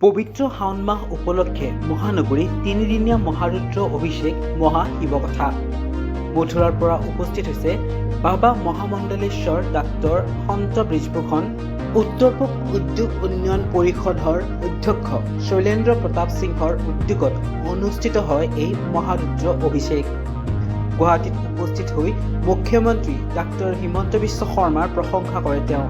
পবিত্ৰ শাওণ মাহ উপলক্ষে মহানগৰীত তিনিদিনীয়া মহাৰুদ্ৰ অভিষেক মহাশিৱকথা মথুৰাৰ পৰা উপস্থিত হৈছে বাবা মহামণ্ডলেশ্বৰ ডাক্তৰ সন্ত ব্ৰিজভূষণ উত্তৰ পূব উদ্যোগ উন্নয়ন পৰিষদৰ অধ্যক্ষ শৈলেন্দ্ৰ প্ৰতাপ সিংহৰ উদ্যোগত অনুষ্ঠিত হয় এই মহাৰুদ্ৰ অভিষেক। গুৱাহাটীত উপস্থিত হৈ মুখ্যমন্ত্ৰী ডাক্তৰ হিমন্ত বিশ্ব শৰ্মাৰ প্ৰশংসা কৰে তেওঁ।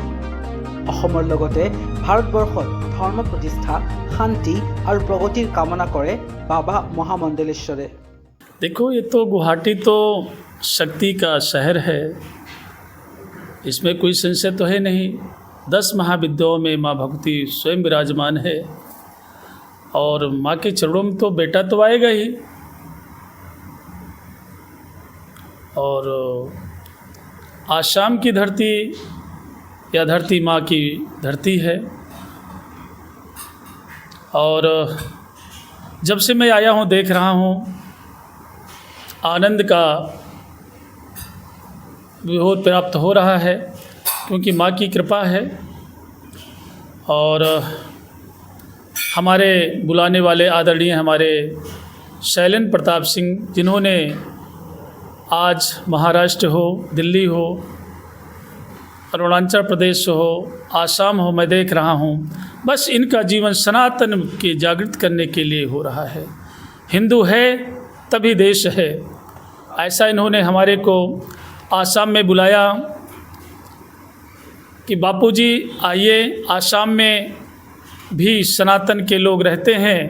অসমৰ লগতে ভাৰতবৰ্ষত ধৰ্ম प्रतिष्ठा शांति और प्रगतिर कामना करे बाबा महामंडलेश्वरे। देखो, ये तो गुवाहाटी तो शक्ति का शहर है, इसमें कोई संशय तो है नहीं। 10 महाविद्याओं में माँ भगवती स्वयं विराजमान है और माँ के चरणों में तो बेटा तो आएगा ही। और आसाम की धरती या धरती माँ की धरती है और जब से मैं आया हूँ देख रहा हूँ आनंद का बहुत प्राप्त हो रहा है, क्योंकि माँ की कृपा है। और हमारे बुलाने वाले आदरणीय हमारे शैलेंद्र प्रताप सिंह, जिन्होंने आज महाराष्ट्र हो, दिल्ली हो, अरुणाचल प्रदेश हो, आसाम हो, मैं देख रहा हूँ बस इनका जीवन सनातन के जागृत करने के लिए हो रहा है। हिंदू है तभी देश है, ऐसा इन्होंने हमारे को आसाम में बुलाया कि बापूजी आइए, आसाम में भी सनातन के लोग रहते हैं,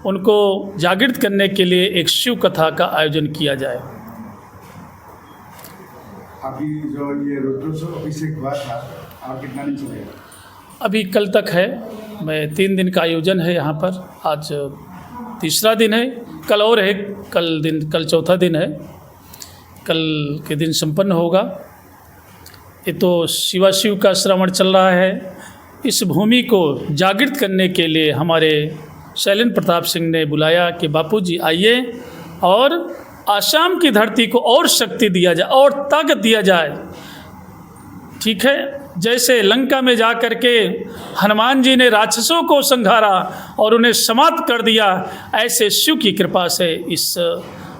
उनको जागृत करने के लिए एक शिव कथा का आयोजन किया जाए। अभी जो ये रुद्रोत्सव अभिषेक हुआ था, और कितना दिन चलेगा? अभी कल तक है। मैं 3 दिन का आयोजन है यहाँ पर, आज तीसरा दिन है, कल और है, कल चौथा दिन है। कल के दिन संपन्न होगा। ये तो शिवाशिव का श्रवण चल रहा है। इस भूमि को जागृत करने के लिए हमारे शैलेंद्र प्रताप सिंह ने बुलाया कि बापूजी आइए और आसाम की धरती को और शक्ति दिया जाए और ताकत दिया जाए। ठीक है, जैसे लंका में जा कर के हनुमान जी ने राक्षसों को संहारा और उन्हें समाप्त कर दिया, ऐसे शिव की कृपा से इस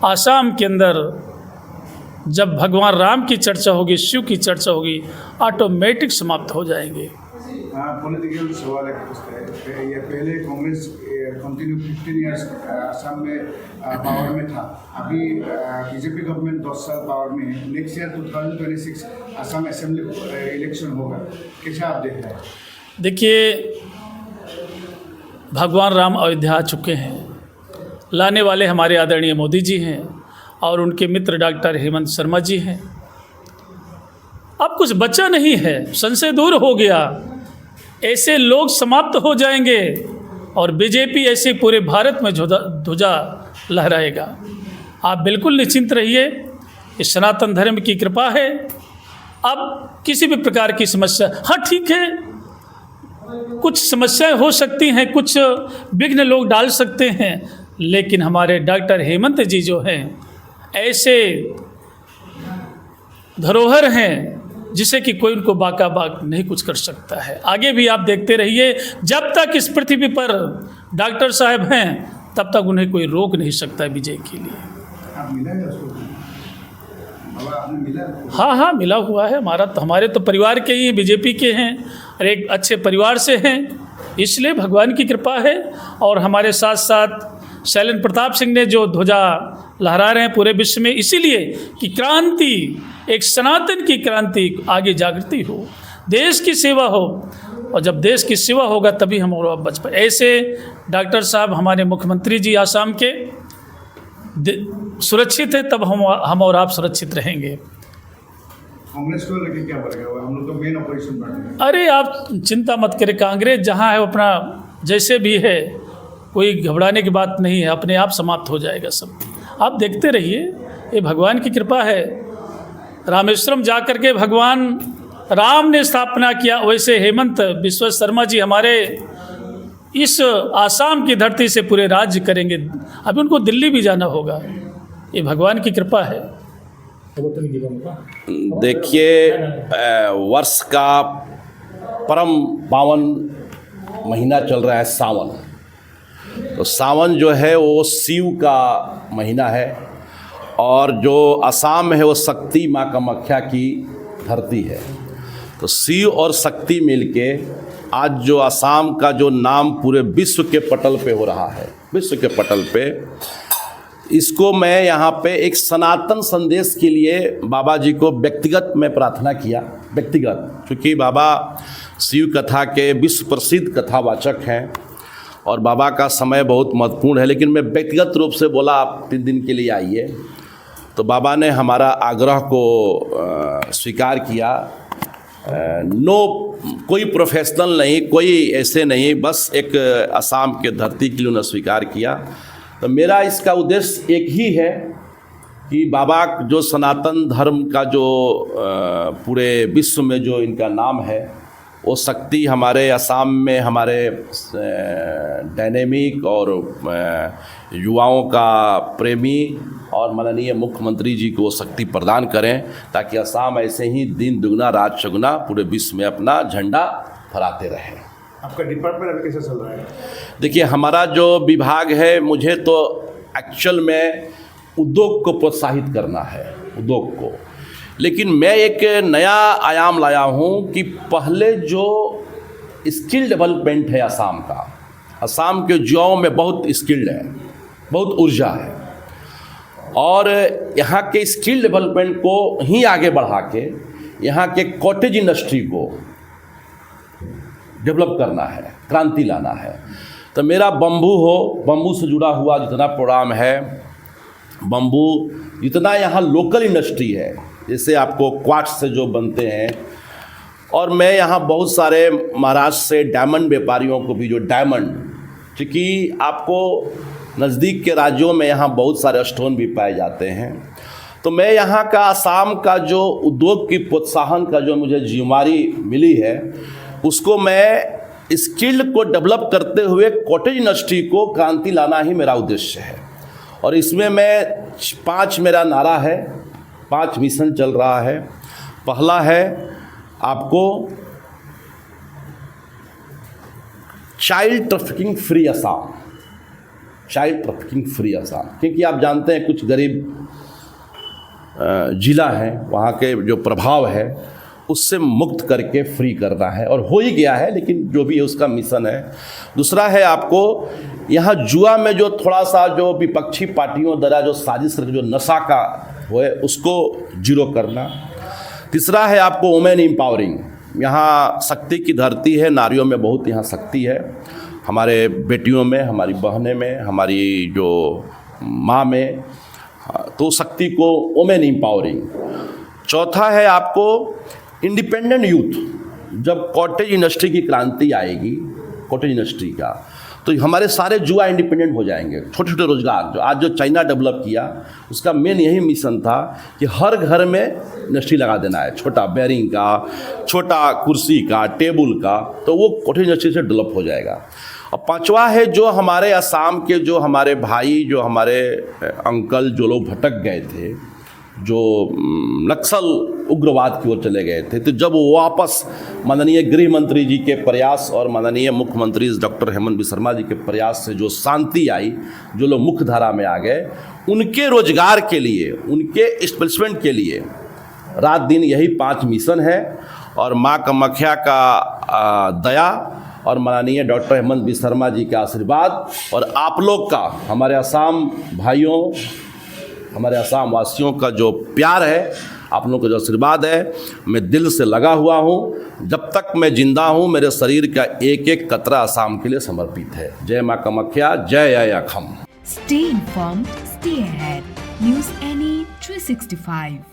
आसाम के अंदर जब भगवान राम की चर्चा होगी, शिव की चर्चा होगी, ऑटोमेटिक समाप्त हो जाएंगे। पॉलिटिकल सवाल है, ये पहले कांग्रेस कंटिन्यू 15 इयर्स आसाम में पावर में था, अभी बीजेपी गवर्नमेंट 10 साल पावर में है। Next year 2026 Assam assembly election होगा, कैसा आप देख रहे हैं? देखिए, भगवान राम अयोध्या आ चुके हैं, लाने वाले हमारे आदरणीय मोदी जी हैं और उनके मित्र डॉक्टर हेमंत शर्मा जी हैं। अब कुछ बचा नहीं है, संशय दूर हो गया, ऐसे लोग समाप्त हो जाएंगे और बीजेपी ऐसे पूरे भारत में ध्वजा लहराएगा। आप बिल्कुल निश्चिंत रहिए, इस सनातन धर्म की कृपा है। अब किसी भी प्रकार की समस्या, हाँ ठीक है, कुछ समस्याएं हो सकती हैं, कुछ विघ्न लोग डाल सकते हैं, लेकिन हमारे डॉक्टर हेमंत जी जो हैं ऐसे धरोहर हैं जिसे कि कोई उनको बाका बाक नहीं कुछ कर सकता है। आगे भी आप देखते रहिए, जब तक इस पृथ्वी पर डॉक्टर साहब हैं तब तक उन्हें कोई रोक नहीं सकता विजय के लिए। आप मिला है उसको? आपने मिला? हाँ, मिला हुआ है। हमारे तो परिवार के ही बीजेपी के हैं और एक अच्छे परिवार से हैं, इसलिए भगवान की कृपा है। और हमारे साथ साथ शैलेंद्र प्रताप सिंह ने जो ध्वजा लहरा रहे हैं पूरे विश्व में, इसीलिए कि क्रांति, एक सनातन की क्रांति, आगे जागृति हो, देश की सेवा हो, और जब देश की सेवा होगा तभी हम और बच पाए। ऐसे डॉक्टर साहब हमारे मुख्यमंत्री जी आसाम के सुरक्षित हैं, तब हम और आप सुरक्षित रहेंगे। कांग्रेस को लेकर क्या बोलेगा? हम लोग तो मेन ऑपरेशन बढ़ रहे हैं। अरे आप चिंता मत करें, कांग्रेस जहाँ है अपना जैसे भी है, कोई घबराने की बात नहीं है, अपने आप समाप्त हो जाएगा सब। आप देखते रहिए, ये भगवान की कृपा है। रामेश्वरम जा कर के भगवान राम ने स्थापना किया, वैसे हेमंत बिस्वा शर्मा जी हमारे इस आसाम की धरती से पूरे राज्य करेंगे। अभी उनको दिल्ली भी जाना होगा, ये भगवान की कृपा है। देखिए, वर्ष का परम पावन महीना चल रहा है सावन, तो सावन जो है वो शिव का महीना है और जो असम है वो शक्ति माँ कामाख्या की धरती है। तो शिव और शक्ति मिलके आज जो असम का जो नाम पूरे विश्व के पटल पे हो रहा है, विश्व के पटल पे, इसको मैं यहाँ पे एक सनातन संदेश के लिए बाबा जी को व्यक्तिगत में प्रार्थना किया। व्यक्तिगत, क्योंकि बाबा शिव कथा के विश्व प्रसिद्ध कथावाचक हैं और बाबा का समय बहुत महत्वपूर्ण है, लेकिन मैं व्यक्तिगत रूप से बोला आप 3 दिन के लिए आइए। तो बाबा ने हमारा आग्रह को स्वीकार किया। नो कोई प्रोफेशनल नहीं, कोई ऐसे नहीं, बस एक असम के धरती के लिए उन्होंने स्वीकार किया। तो मेरा इसका उद्देश्य एक ही है कि बाबा जो सनातन धर्म का जो पूरे विश्व में जो इनका नाम है, वो शक्ति हमारे असम में हमारे डायनेमिक और युवाओं का प्रेमी और माननीय मुख्यमंत्री जी को शक्ति प्रदान करें, ताकि असम ऐसे ही दिन दुगना रात चौगुना पूरे विश्व में अपना झंडा फहराते रहें। आपका डिपार्टमेंट अभी कैसे चल रहा है? देखिए, हमारा जो विभाग है, मुझे तो एक्चुअल में उद्योग को प्रोत्साहित करना है, उद्योग को। लेकिन मैं एक नया आयाम लाया हूँ कि पहले जो स्किल डेवलपमेंट है असम का, असम के युवाओं में बहुत स्किल्ड है, बहुत ऊर्जा है, और यहाँ के स्किल डेवलपमेंट को ही आगे बढ़ा के यहाँ के कॉटेज इंडस्ट्री को डेवलप करना है, क्रांति लाना है। तो मेरा बम्बू हो, बम्बू से जुड़ा हुआ जितना प्रोग्राम है, बम्बू जितना यहाँ लोकल इंडस्ट्री है, जैसे आपको क्वार्ट्स से जो बनते हैं, और मैं यहाँ बहुत सारे महाराष्ट्र से डायमंड व्यापारियों को भी, जो डायमंड, क्योंकि आपको नज़दीक के राज्यों में यहाँ बहुत सारे स्टोन भी पाए जाते हैं, तो मैं यहाँ का असम का जो उद्योग की प्रोत्साहन का जो मुझे जिम्मेदारी मिली है, उसको मैं स्किल्ड को डेवलप करते हुए कॉटेज इंडस्ट्री को क्रांति लाना ही मेरा उद्देश्य है। और इसमें मैं 5 मेरा नारा है, 5 मिशन चल रहा है। पहला है आपको child trafficking free Assam, child trafficking free Assam, क्योंकि आप जानते हैं कुछ गरीब जिला हैं, वहाँ के जो प्रभाव है उससे मुक्त करके फ्री करना है, और हो ही गया है, लेकिन जो भी है उसका मिशन है। दूसरा है आपको यहाँ जुआ में जो थोड़ा सा जो विपक्षी पार्टियों द्वारा जो साजिश करके जो नशा का है उसको जीरो करना। तीसरा है आपको वुमेन एम्पावरिंग। यहाँ शक्ति की धरती है, नारियों में बहुत यहाँ शक्ति है, हमारे बेटियों में, हमारी बहनें में, हमारी जो माँ में, तो शक्ति को वुमेन एम्पावरिंग। चौथा है आपको इंडिपेंडेंट यूथ। जब कॉटेज इंडस्ट्री की क्रांति आएगी, कॉटेज इंडस्ट्री का, तो हमारे सारे युवा इंडिपेंडेंट हो जाएंगे। छोटे छोटे रोजगार जो आज जो चाइना डेवलप किया, उसका मेन यही मिशन था कि हर घर में इंडस्ट्री लगा देना है, छोटा बेयरिंग का, छोटा कुर्सी का, टेबल का, तो वो कॉटेज इंडस्ट्री से डेवलप हो जाएगा। और 5वां है जो हमारे असम के जो हमारे भाई, जो हमारे अंकल, जो लोग भटक गए थे, जो नक्सल उग्रवाद की ओर चले गए थे, तो जब वो वापस माननीय गृह मंत्री जी के प्रयास और माननीय मुख्यमंत्री डॉक्टर हेमंत बिस्वा शर्मा जी के प्रयास से जो शांति आई, जो लोग मुख्य धारा में आ गए, उनके रोजगार के लिए, उनके एस्टेब्लिशमेंट के लिए रात दिन यही 5 मिशन है। और माँ कामाख्या का दया और माननीय डॉक्टर हेमंत बिस्वा शर्मा जी का आशीर्वाद और आप लोग का, हमारे असम भाइयों, हमारे असम वासियों का जो प्यार है, आप लोगों का जो आशीर्वाद है, मैं दिल से लगा हुआ हूँ। जब तक मैं जिंदा हूँ, मेरे शरीर का एक एक कतरा असम के लिए समर्पित है। जय माँ कामाख्या, जय अखम। Stay informed, stay ahead. News NE 365.